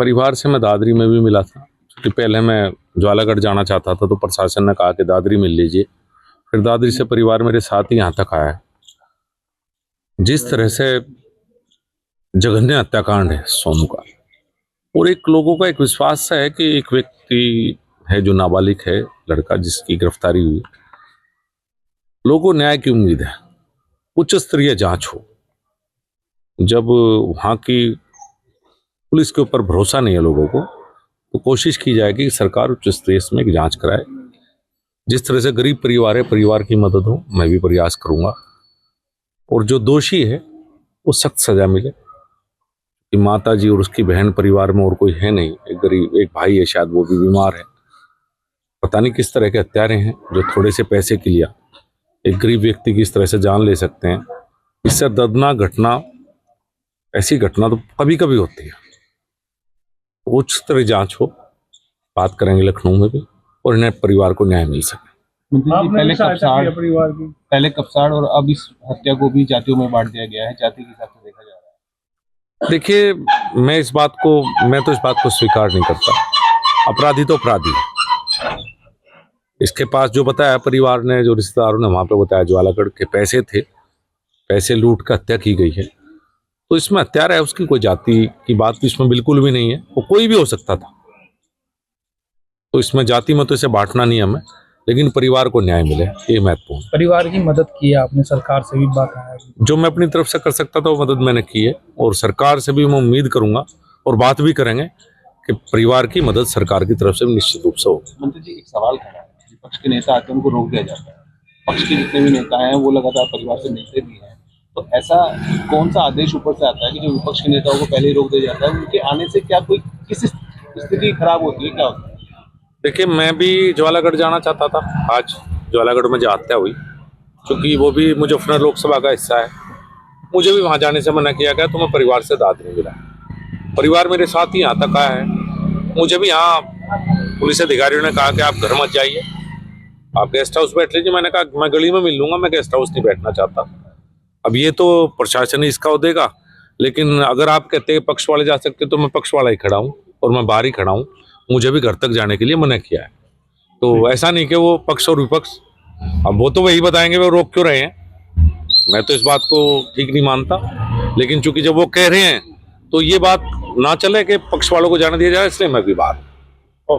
परिवार से मैं दादरी में भी मिला था, क्योंकि पहले मैं ज्वालागढ़ जाना चाहता था तो प्रशासन ने कहा कि दादरी मिल लीजिए। फिर दादरी से परिवार मेरे साथ ही यहाँ तक आया है। जिस तरह से जघन्य हत्याकांड है सोनू का, और एक लोगों का एक विश्वास सा है कि एक व्यक्ति है जो नाबालिग है, लड़का जिसकी गिरफ्तारी हुई, लोगों को न्याय की उम्मीद है, उच्च स्तरीय जांच हो। जब वहाँ की पुलिस के ऊपर भरोसा नहीं है लोगों को, तो कोशिश की जाएगी कि सरकार उच्च स्तरीय में एक जांच कराए। जिस तरह से गरीब परिवार है, परिवार की मदद हो, मैं भी प्रयास करूंगा, और जो दोषी है वो सख्त सजा मिले। कि माता जी और उसकी बहन परिवार में और कोई है नहीं, एक गरीब एक भाई है, शायद वो भी बीमार है। पता नहीं किस तरह के हत्यारे हैं जो थोड़े से पैसे के लिए एक गरीब व्यक्ति की इस तरह से जान ले सकते हैं। इससे दर्दनाक घटना, ऐसी घटना तो कभी कभी होती है। उच्च स्तरीय जांच हो, बात करेंगे लखनऊ में भी, और इन्हें परिवार को न्याय मिल सके। पहले कपसाड़ और अब इस हत्या को भी जातियों में बांट दिया गया है, जाति के हिसाब से देखा जा रहा है। देखिए, मैं तो इस बात को स्वीकार नहीं करता। अपराधी तो अपराधी है। इसके पास जो बताया परिवार ने, जो रिश्तेदारों ने वहां पे बताया, ज्वालागढ़ के पैसे थे, पैसे लूट कर हत्या की गई है। तो इसमें हत्यारा है, उसकी कोई जाति की बात तो इसमें बिल्कुल भी नहीं है, वो कोई भी हो सकता था। तो इसमें जाति मत से बांटना नहीं हमें, लेकिन परिवार को न्याय मिले, ये महत्वपूर्ण। परिवार की मदद की है आपने, सरकार से भी बात है? जो मैं अपनी तरफ से कर सकता था वो मदद मैंने की है, और सरकार से भी मैं उम्मीद करूंगा और बात भी करेंगे कि परिवार की मदद सरकार की तरफ से निश्चित रूप से हो। मंत्री जी, एक सवाल खड़ा है, विपक्ष के नेता आते हैं उनको रोक दिया जाता है, पक्ष के जितने भी नेता हैं वो लगातार परिवार से मिलते भी हैं, तो ऐसा कौन सा आदेश ऊपर से आता है कि जो विपक्ष के नेताओं को पहले ही रोक दिया जाता है? उनके आने से क्या कोई किसी स्थिति खराब होती है, क्या होता है? देखिए, मैं भी ज्वालागढ़ जाना चाहता था, आज ज्वालागढ़ में जो हत्या हुई, क्योंकि वो भी मुजफ्फरनगर लोकसभा का हिस्सा है, मुझे भी वहां जाने से मना किया गया, तो मैं परिवार से दादरी मिला। परिवार मेरे साथ ही यहाँ तक आया है। मुझे भी यहाँ पुलिस अधिकारियों ने कहा कि आप घर मत जाइए, आप गेस्ट हाउस बैठ लीजिए। मैंने कहा मैं गली में मिल लूंगा, मैं गेस्ट हाउस नहीं बैठना चाहता। अब ये तो प्रशासन ही इसका देगा, लेकिन अगर आप कहते हैं पक्ष वाले जा सकते तो मैं पक्ष वाला ही खड़ा हूँ और मैं बाहर ही खड़ा हूँ। मुझे भी घर तक जाने के लिए मना किया है। तो ऐसा नहीं कि वो पक्ष और विपक्ष, अब वो तो वही बताएंगे वो रोक क्यों रहे हैं। मैं तो इस बात को ठीक नहीं मानता, लेकिन चूंकि जब वो कह रहे हैं तो ये बात ना चले कि पक्ष वालों को जाने दिया जाए, इसलिए मैं भी बाहर हूं।